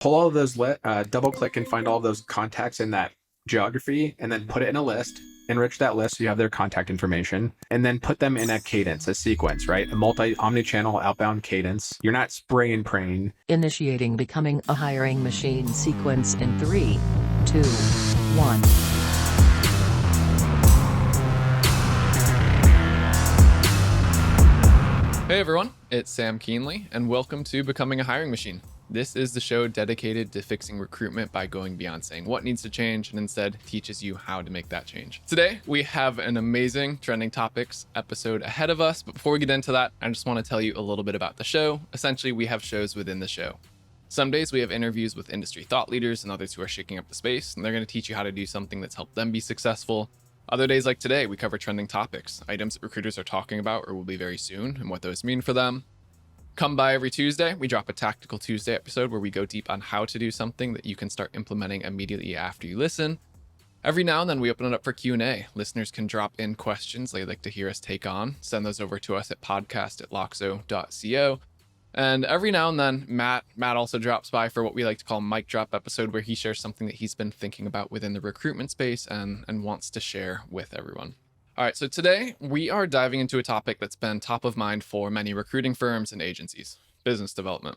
pull all of those, double click and find all of those contacts in that geography, and then put it in a list. Enrich that list so you have their contact information, and then put them in a cadence, a sequence, right? A omni-channel outbound cadence. You're not spraying and praying. Initiating becoming a hiring machine sequence in 3, 2, 1. Hey everyone, it's Sam Keenley, and welcome to Becoming a Hiring Machine. This is the show dedicated to fixing recruitment by going beyond saying what needs to change and instead teaches you how to make that change. Today, we have an amazing trending topics episode ahead of us, but before we get into that, I just want to tell you a little bit about the show. Essentially, we have shows within the show. Some days we have interviews with industry thought leaders and others who are shaking up the space, and they're going to teach you how to do something that's helped them be successful. Other days like today, we cover trending topics, items that recruiters are talking about or will be very soon, and what those mean for them. Come by every Tuesday, we drop a Tactical Tuesday episode where we go deep on how to do something that you can start implementing immediately after you listen. Every now and then we open it up for Q&A. Listeners can drop in questions they'd like to hear us take on. Send those over to us at podcast@loxo.co. And every now and then, Matt also drops by for what we like to call mic drop episode, where he shares something that he's been thinking about within the recruitment space and wants to share with everyone. All right, so today we are diving into a topic that's been top of mind for many recruiting firms and agencies: business development.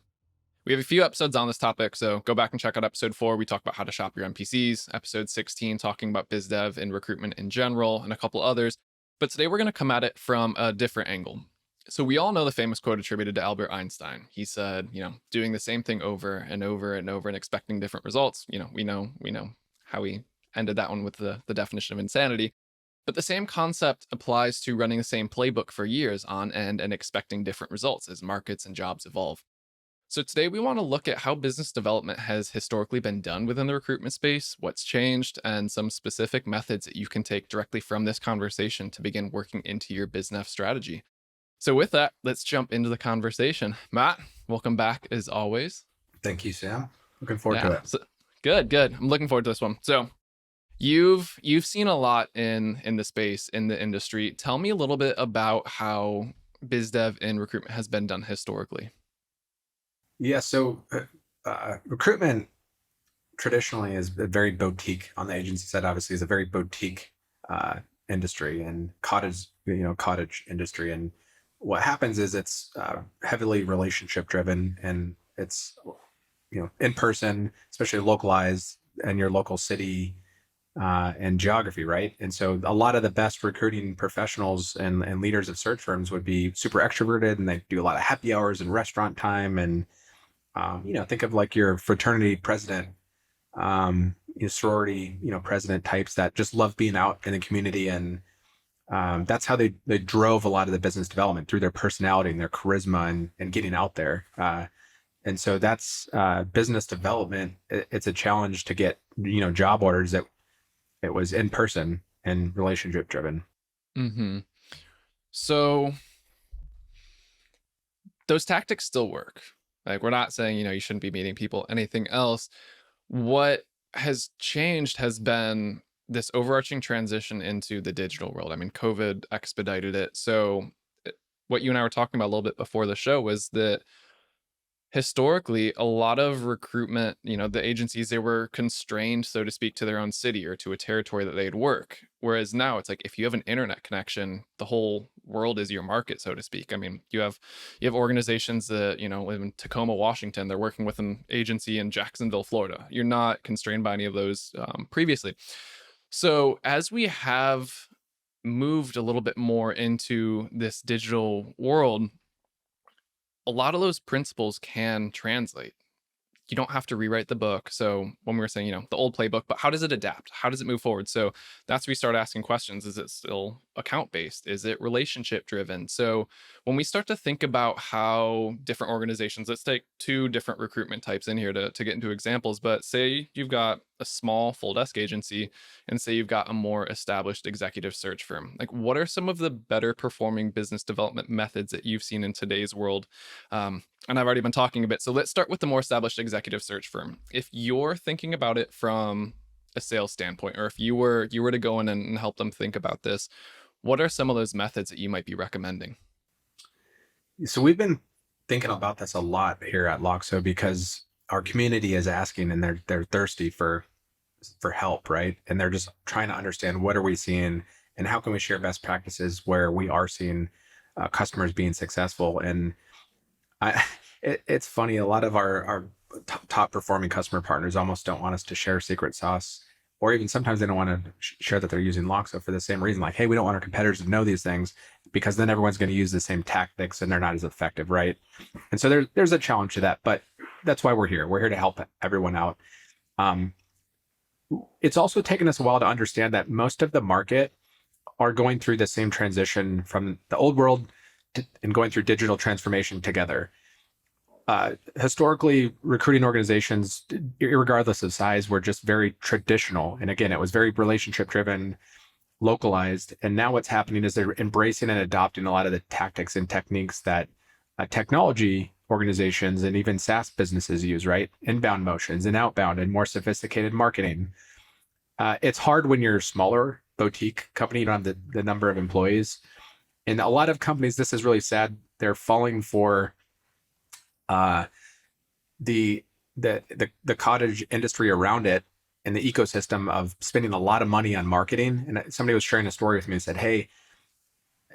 We have a few episodes on this topic, so go back and check out episode 4. We talk about how to shop your NPCs, episode 16 talking about biz dev and recruitment in general, and a couple others. But today we're going to come at it from a different angle. So we all know the famous quote attributed to Albert Einstein. He said, doing the same thing over and over and over and expecting different results. We know how he ended that one with the definition of insanity. But the same concept applies to running the same playbook for years on end and expecting different results as markets and jobs evolve. So today we want to look at how business development has historically been done within the recruitment space, what's changed, and some specific methods that you can take directly from this conversation to begin working into your BizNev strategy. So with that, let's jump into the conversation. Matt, welcome back as always. Thank you, Sam. Looking forward to it. So, good. I'm looking forward to this one. So you've seen a lot in the space, in the industry. Tell me a little bit about how biz dev and recruitment has been done historically. Yeah, so recruitment traditionally is very boutique on the agency side. Obviously, is a very boutique industry and cottage industry. And what happens is it's heavily relationship driven, and it's in person, especially localized in your local city and geography, right? And so a lot of the best recruiting professionals and leaders of search firms would be super extroverted, and they do a lot of happy hours and restaurant time, and think of like your fraternity president, sorority president types that just love being out in the community. And that's how they drove a lot of the business development, through their personality and their charisma and getting out there. And so that's business development. It's a challenge to get job orders that it was in person and relationship driven. Mm-hmm. So those tactics still work. Like, we're not saying you shouldn't be meeting people, anything else. What has changed has been this overarching transition into the digital world. I mean, COVID expedited it. So what you and I were talking about a little bit before the show was that historically, a lot of recruitment, the agencies, they were constrained, so to speak, to their own city or to a territory that they'd work. Whereas now it's like, if you have an internet connection, the whole world is your market, so to speak. I mean, you have organizations that, live in Tacoma, Washington, they're working with an agency in Jacksonville, Florida. You're not constrained by any of those previously. So as we have moved a little bit more into this digital world, a lot of those principles can translate. You don't have to rewrite the book. So when we were saying, the old playbook, but how does it adapt? How does it move forward? So that's where we start asking questions. Is it still account-based? Is it relationship-driven? So when we start to think about how different organizations, let's take 2 different recruitment types in here to get into examples, but say you've got a small full desk agency and say you've got a more established executive search firm. Like, what are some of the better performing business development methods that you've seen in today's world? And I've already been talking a bit. So let's start with the more established executive search firm. If you're thinking about it from a sales standpoint, or if you were to go in and help them think about this, what are some of those methods that you might be recommending? So we've been thinking about this a lot here at Loxo, because our community is asking, and they're thirsty for help, right? And they're just trying to understand what are we seeing and how can we share best practices where we are seeing customers being successful. And I, it's funny. A lot of our top performing customer partners almost don't want us to share secret sauce, or even sometimes they don't want to share that they're using Loxo for the same reason. Like, hey, we don't want our competitors to know these things because then everyone's going to use the same tactics and they're not as effective, right? And so there's a challenge to that, but that's why we're here. We're here to help everyone out. Um, it's also taken us a while to understand that most of the market are going through the same transition from the old world and going through digital transformation together. Historically, recruiting organizations, regardless of size, were just very traditional. And again, it was very relationship driven, localized. And now what's happening is they're embracing and adopting a lot of the tactics and techniques that technology organizations and even SaaS businesses use, right? Inbound motions and outbound and more sophisticated marketing. It's hard when you're a smaller boutique company, you don't have the number of employees. And a lot of companies, this is really sad, they're falling for uh, the the cottage industry around it and the ecosystem of spending a lot of money on marketing. And somebody was sharing a story with me and said, hey,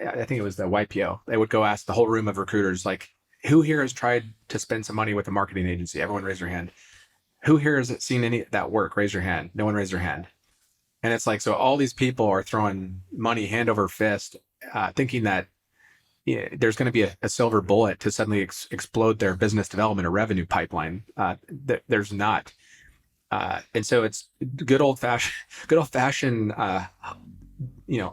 I think it was the YPO. They would go ask the whole room of recruiters, like, who here has tried to spend some money with a marketing agency? Everyone raise their hand. Who here has seen any of that work? Raise your hand. No one raised their hand. And it's like, so all these people are throwing money hand over fist, thinking that there's going to be a silver bullet to suddenly explode their business development or revenue pipeline. There's not. And so it's good old fashioned,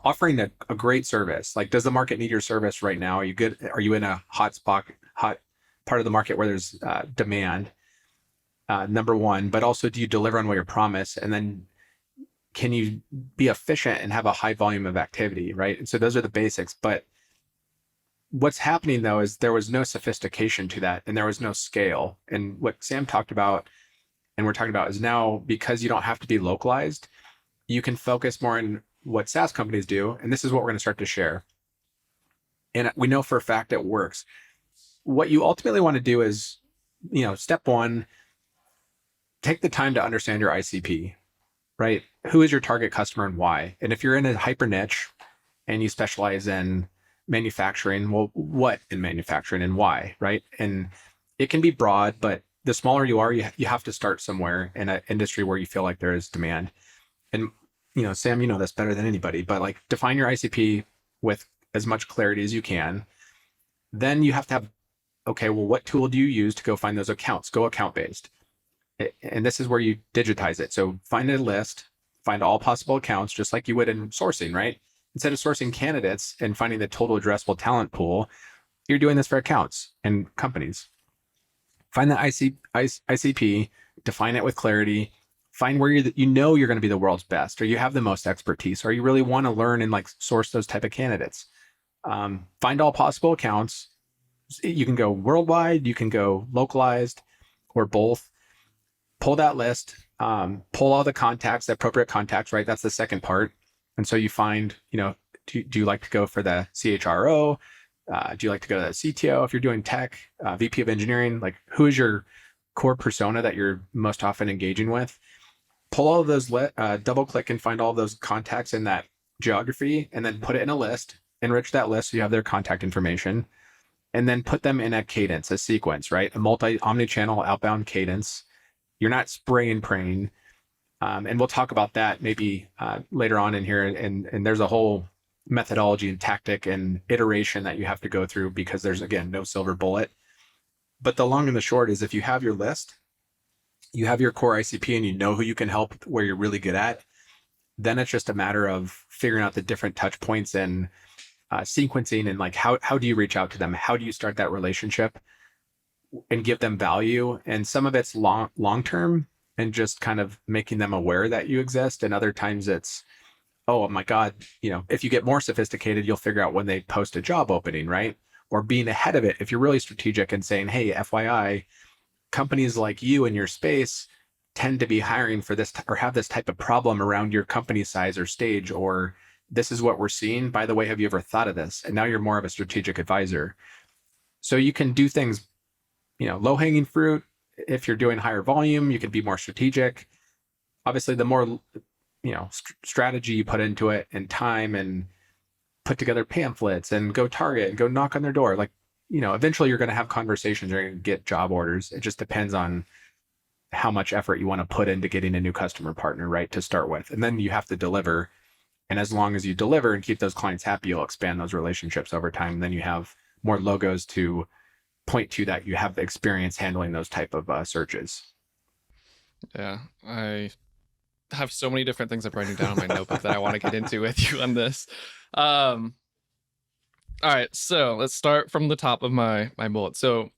offering a great service. Like, does the market need your service right now? Are you good? Are you in a hot part of the market where there's demand? Number one, but also, do you deliver on what you promise? And then can you be efficient and have a high volume of activity, right? And so those are the basics. But what's happening though is there was no sophistication to that, and there was no scale. And what Sam talked about and we're talking about is now, because you don't have to be localized, you can focus more on what SaaS companies do. And this is what we're going to start to share. And we know for a fact it works. What you ultimately want to do is, step one, take the time to understand your ICP, right? Who is your target customer and why? And if you're in a hyper niche and you specialize in manufacturing, well, what in manufacturing and why, right? And it can be broad, but the smaller you are, you have to start somewhere in an industry where you feel like there is demand. And, Sam, you know this better than anybody, but like, define your ICP with as much clarity as you can. Then you have to have, okay, well, what tool do you use to go find those accounts? Go account-based. And this is where you digitize it. So find a list, find all possible accounts, just like you would in sourcing, right? Instead of sourcing candidates and finding the total addressable talent pool, you're doing this for accounts and companies. Find the ICP, define it with clarity, find where you're going to be the world's best, or you have the most expertise, or you really want to learn and like source those type of candidates. Find all possible accounts. You can go worldwide, you can go localized, or both. Pull that list, pull all the contacts, the appropriate contacts, right? That's the second part. And so you find, do you like to go for the CHRO? Do you like to go to the CTO if you're doing tech, VP of engineering? Like, who is your core persona that you're most often engaging with? Pull all of those, double click and find all of those contacts in that geography, and then put it in a list, enrich that list so you have their contact information, and then put them in a cadence, a sequence, right? A omni-channel outbound cadence. You're not spraying and praying. And we'll talk about that maybe later on in here. And there's a whole methodology and tactic and iteration that you have to go through, because there's, again, no silver bullet. But the long and the short is, if you have your list, you have your core ICP, and you know who you can help where you're really good at, then it's just a matter of figuring out the different touch points and sequencing, and like, how do you reach out to them? How do you start that relationship and give them value? And some of it's long term and just kind of making them aware that you exist. And other times it's, oh my God, if you get more sophisticated, you'll figure out when they post a job opening, right? Or being ahead of it. If you're really strategic and saying, hey, FYI, companies like you in your space tend to be hiring for this or have this type of problem around your company size or stage, or this is what we're seeing. By the way, have you ever thought of this? And now you're more of a strategic advisor. So you can do things, low hanging fruit, if you're doing higher volume, you could be more strategic. Obviously, the more strategy you put into it and time and put together pamphlets and go target and go knock on their door, like, eventually you're going to have conversations, you're going to get job orders. It just depends on how much effort you want to put into getting a new customer partner, right, to start with. And then you have to deliver. And as long as you deliver and keep those clients happy, you'll expand those relationships over time. And then you have more logos to point to that you have the experience handling those type of searches. Yeah, I have so many different things I'm writing down on my notebook that I want to get into with you on this. All right, so let's start from the top of my bullet. So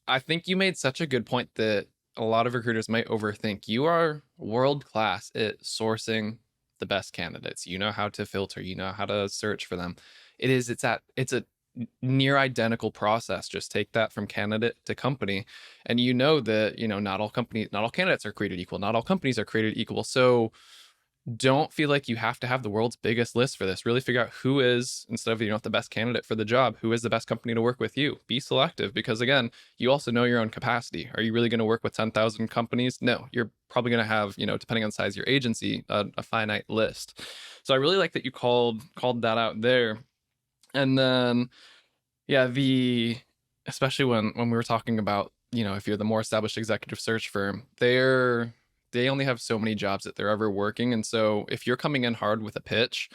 I think you made such a good point that a lot of recruiters might overthink. You are world class at sourcing the best candidates. You know how to filter, you know how to search for them. It's a near identical process. Just take that from candidate to company. And you know that, not all candidates are created equal. Not all companies are created equal. So don't feel like you have to have the world's biggest list for this. Really figure out who is, instead of the best candidate for the job, who is the best company to work with you. Be selective, because again, you also know your own capacity. Are you really going to work with 10,000 companies? No, you're probably going to have, depending on the size of your agency, a finite list. So I really like that you called that out there. And then, yeah, especially when we were talking about, if you're the more established executive search firm, they only have so many jobs that they're ever working. And so if you're coming in hard with a pitch,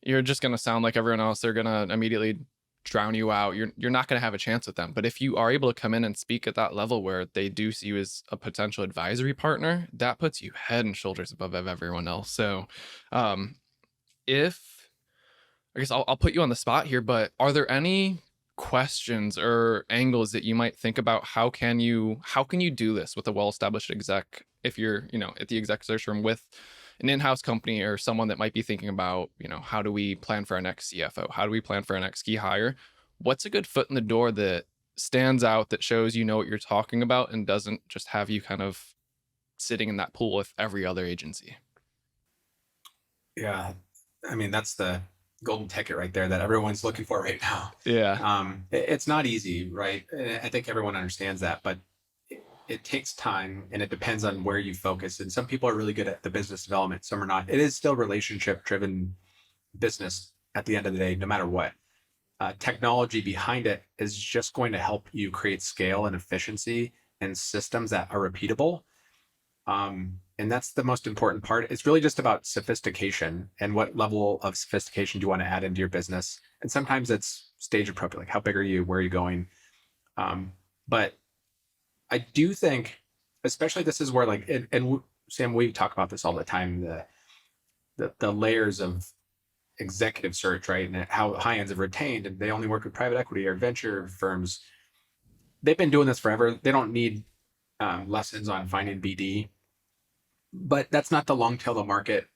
you're just going to sound like everyone else. They're going to immediately drown you out. You're not going to have a chance with them. But if you are able to come in and speak at that level where they do see you as a potential advisory partner, that puts you head and shoulders above everyone else. So if I guess I'll put you on the spot here, but are there any questions or angles that you might think about? How can you do this with a well-established exec, if you're, at the exec search firm with an in-house company or someone that might be thinking about, how do we plan for our next CFO? How do we plan for our next key hire? What's a good foot in the door that stands out, that shows you know what you're talking about and doesn't just have you kind of sitting in that pool with every other agency? Yeah. I mean, that's the golden ticket right there that everyone's looking for right now. Yeah. It's not easy, right? I think everyone understands that, but it takes time and it depends on where you focus. And some people are really good at the business development, some are not. It is still relationship driven business at the end of the day, no matter what. Technology behind it is just going to help you create scale and efficiency and systems that are repeatable. And that's the most important part. It's really just about sophistication and what level of sophistication do you want to add into your business. And sometimes it's stage appropriate, like how big are you, where are you going? But I do think, especially this is where Sam, we talk about this all the time, the layers of executive search, right? And how high ends have retained, and they only work with private equity or venture firms. They've been doing this forever. They don't need lessons on finding BD, but that's not the long tail of the market.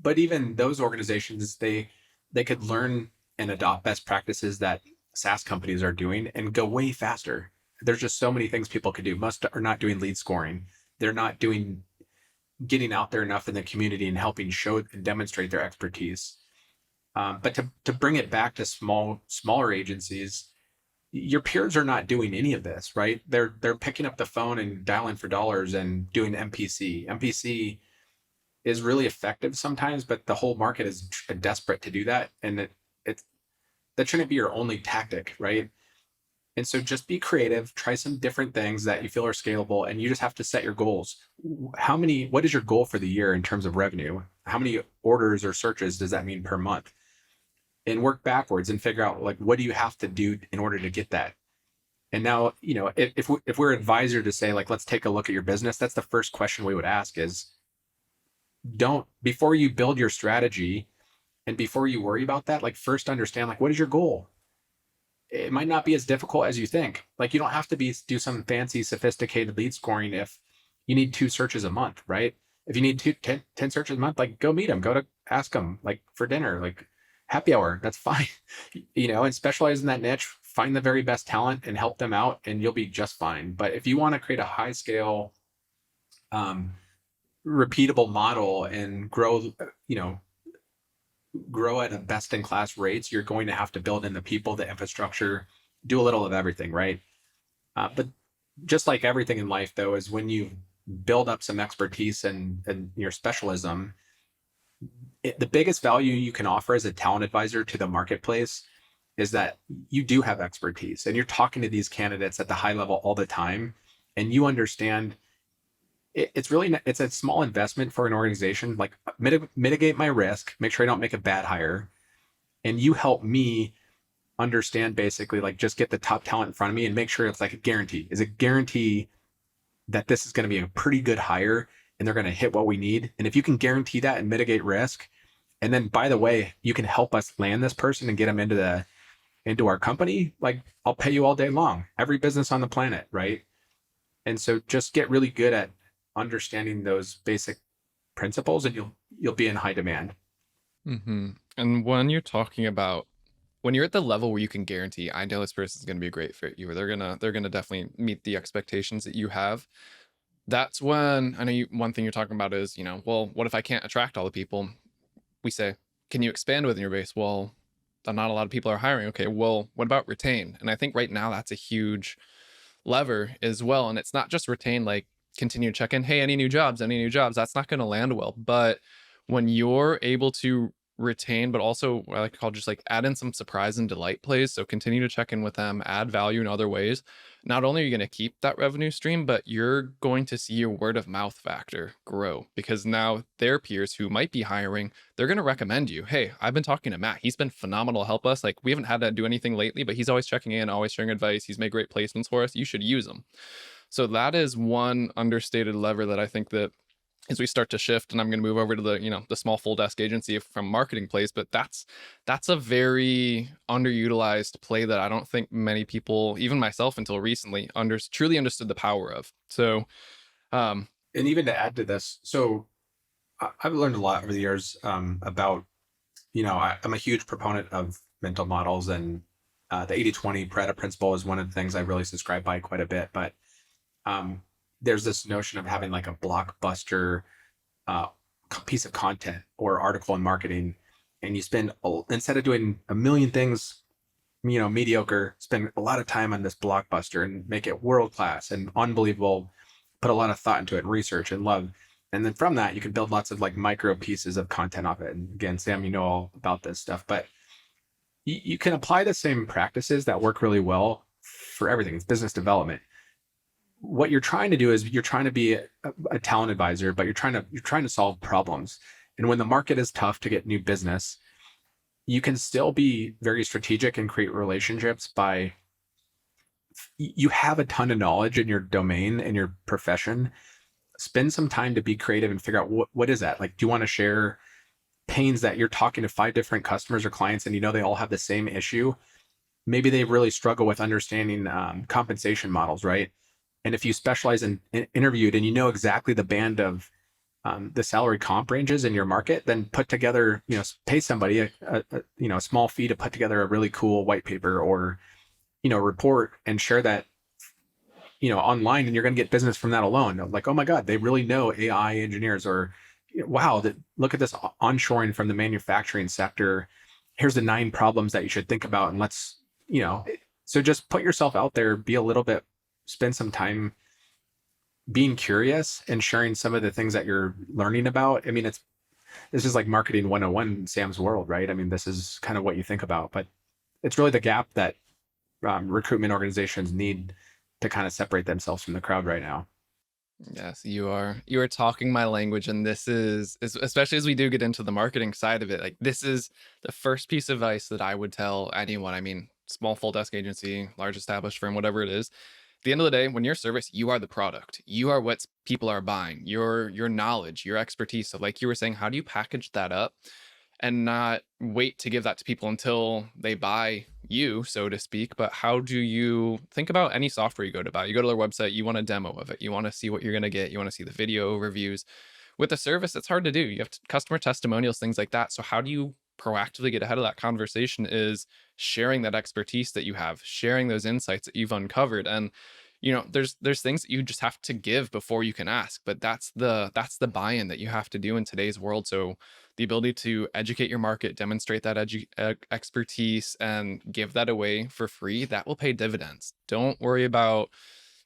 But even those organizations, they could learn and adopt best practices that SaaS companies are doing and go way faster. There's just so many things people could do. Most are not doing lead scoring. They're not getting out there enough in the community and helping show and demonstrate their expertise. But to bring it back to smaller agencies, your peers are not doing any of this, right? They're picking up the phone and dialing for dollars and doing MPC. MPC is really effective sometimes, but the whole market is desperate to do that, and that shouldn't be your only tactic, right? And so just be creative, try some different things that you feel are scalable, and you just have to set your goals. What is your goal for the year in terms of revenue? How many orders or searches does that mean per month? And work backwards and figure out, like, what do you have to do in order to get that? And now, if we're advisor to say, like, let's take a look at your business, that's the first question we would ask is, before you build your strategy and before you worry about that, like, first understand, like, what is your goal? It might not be as difficult as you think. Like, you don't have to do some fancy, sophisticated lead scoring if you need 2 searches a month, right? If you need 10 searches a month, like, go meet them, go to ask them, like, for dinner, like happy hour, that's fine. And specialize in that niche, find the very best talent and help them out, and you'll be just fine. But if you want to create a high scale, repeatable model and grow at a best in class rates, you're going to have to build in the people, the infrastructure, do a little of everything, right? But just like everything in life, though, is when you build up some expertise and your specialism, the biggest value you can offer as a talent advisor to the marketplace is that you do have expertise and you're talking to these candidates at the high level all the time, and you understand it's really it's a small investment for an organization. Like mitigate my risk, make sure I don't make a bad hire, and you help me understand basically like just get the top talent in front of me and make sure it's like a guarantee. Is a guarantee that this is going to be a pretty good hire and they're going to hit what we need. And if you can guarantee that and mitigate risk, and then by the way, you can help us land this person and get them into our company, like I'll pay you all day long. Every business on the planet, right? And so just get really good at understanding those basic principles and you'll be in high demand. And when you're talking about when you're at the level where you can guarantee, I know this person's going to be a great fit, you, or they're gonna definitely meet the expectations that you have. That's when I know one thing you're talking about is, well, what if I can't attract all the people? We say, can you expand within your base? Well, not a lot of people are hiring. Okay, well, what about retain? And I think right now that's a huge lever as well. And it's not just retain, like continue to check in, hey, any new jobs, any new jobs? That's not going to land well. But when you're able to retain, but also what I like to call just like add in some surprise and delight plays. So continue to check in with them, add value in other ways. Not only are you going to keep that revenue stream, but you're going to see your word of mouth factor grow because now their peers who might be hiring, they're going to recommend you. Hey, I've been talking to Matt. He's been phenomenal to help us. Like we haven't had to do anything lately, but he's always checking in, always sharing advice. He's made great placements for us. You should use him. So that is one understated lever that I think that as we start to shift, and I'm going to move over to the small full desk agency from marketing plays, but that's a very underutilized play that I don't think many people, even myself until recently, truly understood the power of. So And even to add to this, so I've learned a lot over the years about, I'm a huge proponent of mental models, and the 80-20 Pareto principle is one of the things I really subscribe by quite a bit. But um, there's this notion of having like a blockbuster uh, piece of content or article in marketing, and you spend instead of doing a million things, mediocre, spend a lot of time on this blockbuster and make it world class and unbelievable. Put a lot of thought into it and research and love. And then from that, you can build lots of like micro pieces of content off it. And again, Sam, you know all about this stuff, but you can apply the same practices that work really well for everything. It's business development. What you're trying to do is you're trying to be a talent advisor, but you're trying to solve problems. And when the market is tough to get new business, you can still be very strategic and create relationships by you have a ton of knowledge in your domain and your profession. Spend some time to be creative and figure out what is that. Like, do you want to share pains that you're talking to 5 different customers or clients and they all have the same issue? Maybe they really struggle with understanding compensation models, right? And if you specialize in interviewed and you know exactly the band of the salary comp ranges in your market, then put together, pay somebody a small fee to put together a really cool white paper or report and share that online, and you're going to get business from that alone. Like, oh my God, they really know AI engineers, or wow, look at this onshoring from the manufacturing sector. Here's the 9 problems that you should think about, and so just put yourself out there, be a little bit, spend some time being curious and sharing some of the things that you're learning about. I mean, this is like marketing 101, Sam's world, right? I mean, this is kind of what you think about, but it's really the gap that recruitment organizations need to kind of separate themselves from the crowd right now. yes, you are talking my language, and this is especially as we do get into the marketing side of it. Like this is the first piece of advice that I would tell anyone. I mean, small full desk agency, large established firm, whatever it is. At the end of the day, when you're service, you are the product. You are what people are buying. Your knowledge, your expertise. So, like you were saying, how do you package that up and not wait to give that to people until they buy you, so to speak? But how do you think about any software you go to buy? You go to their website, you want a demo of it, you want to see what you're going to get, you want to see the video reviews. With a service, it's hard to do. You have customer testimonials, things like that. So how do you proactively get ahead of that conversation? Is sharing that expertise that you have, sharing those insights that you've uncovered. And there's things that you just have to give before you can ask, but that's the buy-in that you have to do in today's world. So the ability to educate your market, demonstrate that expertise, and give that away for free, that will pay dividends. Don't worry about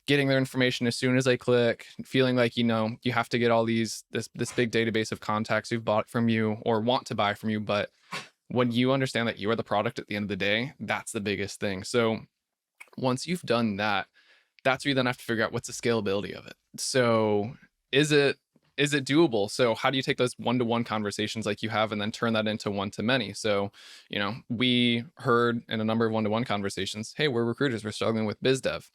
getting their information as soon as they click, feeling like, you have to get all this big database of contacts who've bought from you or want to buy from you. But when you understand that you are the product at the end of the day, that's the biggest thing. So once you've done that, that's where you then have to figure out what's the scalability of it. So is it doable? So how do you take those one-to-one conversations like you have and then turn that into one-to-many? So, we heard in a number of one-to-one conversations, hey, we're recruiters, we're struggling with biz dev.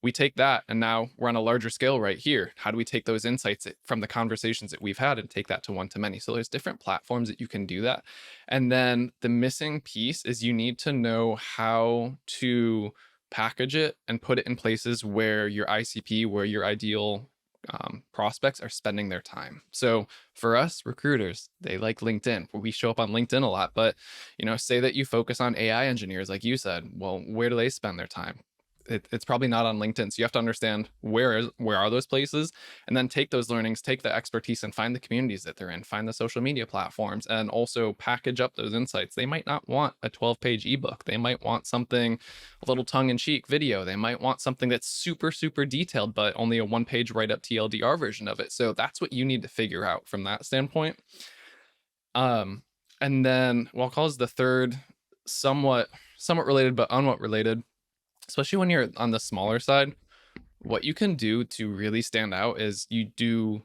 We take that and now we're on a larger scale right here. How do we take those insights from the conversations that we've had and take that to one-to-many? So there's different platforms that you can do that. And then the missing piece is you need to know how to package it and put it in places where your ICP, where your ideal prospects are spending their time. So for us recruiters, they like LinkedIn. We show up on LinkedIn a lot, but say that you focus on AI engineers, like you said, well, where do they spend their time? It's probably not on LinkedIn. So you have to understand where are those places, and then take those learnings, take the expertise, and find the communities that they're in, find the social media platforms, and also package up those insights. They might not want a 12-page ebook. They might want something, a little tongue-in-cheek video. They might want something that's super, super detailed, but only a one-page write-up TLDR version of it. So that's what you need to figure out from that standpoint. And then what I'll call is the third, somewhat related, but unwhat related, especially when you're on the smaller side, what you can do to really stand out is you do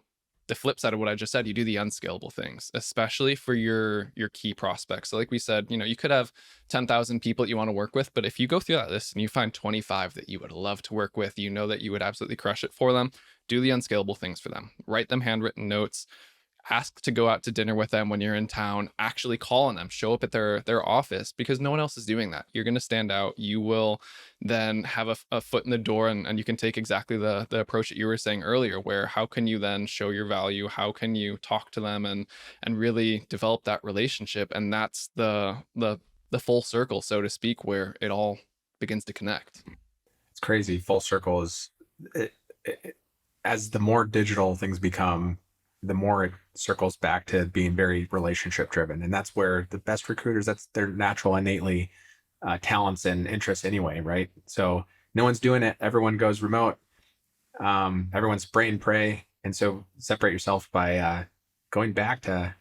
the flip side of what I just said. You do the unscalable things, especially for your key prospects. So like we said, you could have 10,000 people that you want to work with, but if you go through that list and you find 25 that you would love to work with, that you would absolutely crush it for them, do the unscalable things for them. Write them handwritten notes. Ask to go out to dinner with them when you're in town, actually call on them, show up at their office, because no one else is doing that. You're going to stand out. You will then have a foot in the door, and you can take exactly the approach that you were saying earlier, where how can you then show your value? How can you talk to them and really develop that relationship? And that's the full circle, so to speak, where it all begins to connect. It's crazy. Full circle is, as the more digital things become, the more it circles back to being very relationship driven. And that's where the best recruiters, that's their natural, innately talents and interests anyway, right? So no one's doing it. Everyone goes remote. Everyone's spray and pray. And so separate yourself by going back to,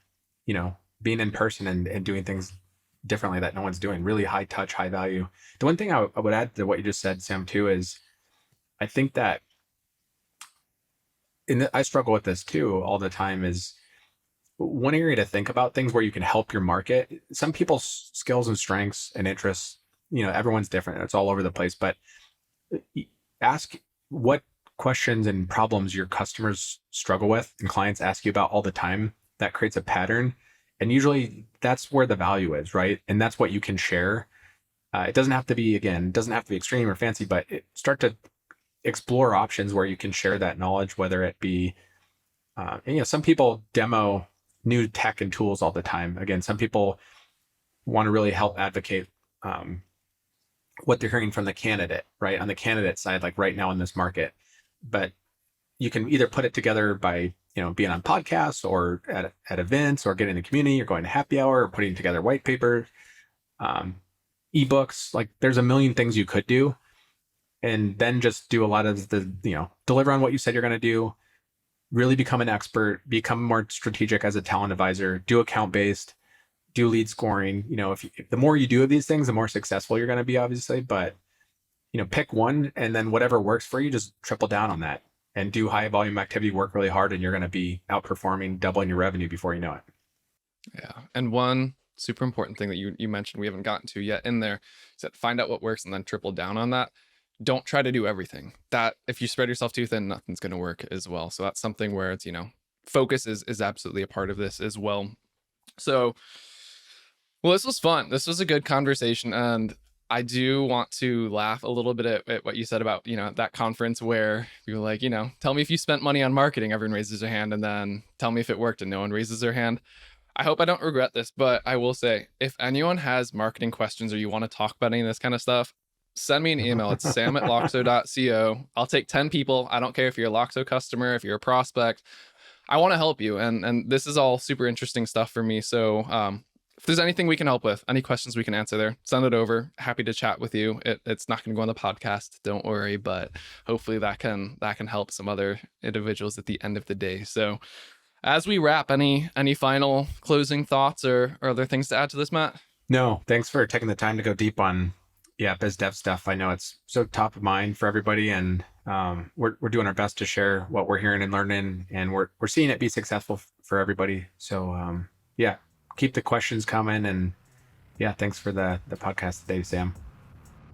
being in person and doing things differently that no one's doing. Really high touch, high value. The one thing I would add to what you just said, Sam, too, is I think that I struggle with this too all the time, is one area to think about things where you can help your market. Some people's skills and strengths and interests, everyone's different. It's all over the place, but ask what questions and problems your customers struggle with and clients ask you about all the time. That creates a pattern. And usually that's where the value is, right? And that's what you can share. It doesn't have to be extreme or fancy, but start to explore options where you can share that knowledge, whether it be, some people demo new tech and tools all the time. Again, some people want to really help advocate what they're hearing from the candidate, right? On the candidate side, like right now in this market. But you can either put it together by, being on podcasts or at events or getting in the community or going to happy hour or putting together white paper, ebooks. Like there's a million things you could do. And then just do a lot of the, deliver on what you said you're going to do, really become an expert, become more strategic as a talent advisor, do account-based, do lead scoring. If the more you do of these things, the more successful you're going to be, obviously. But, pick one, and then whatever works for you, just triple down on that and do high volume activity, work really hard, and you're going to be outperforming, doubling your revenue before you know it. Yeah. And one super important thing that you mentioned we haven't gotten to yet in there is that find out what works and then triple down on that. Don't try to do everything. That if you spread yourself too thin, nothing's going to work as well. So that's something where it's, focus is absolutely a part of this as well. So, well, this was fun. This was a good conversation. And I do want to laugh a little bit at what you said about, that conference where you were like, tell me if you spent money on marketing, everyone raises their hand, and then tell me if it worked and no one raises their hand. I hope I don't regret this, but I will say, if anyone has marketing questions or you want to talk about any of this kind of stuff, send me an email. It's sam@loxo.co. I'll take 10 people. I don't care if you're a Loxo customer, if you're a prospect. I want to help you. And this is all super interesting stuff for me. So if there's anything we can help with, any questions we can answer there, send it over. Happy to chat with you. It's not going to go on the podcast, don't worry, but hopefully that can help some other individuals at the end of the day. So as we wrap, any final closing thoughts or other things to add to this, Matt? No, thanks for taking the time to go deep on biz dev stuff. I know it's so top of mind for everybody, and we're doing our best to share what we're hearing and learning, and we're seeing it be successful for everybody. So keep the questions coming, and thanks for the podcast today, Sam.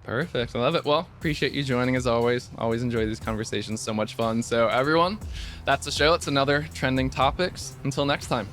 Perfect. I love it. Well, appreciate you joining as always. Always enjoy these conversations. So much fun. So everyone, that's the show. It's another Trending Topics. Until next time.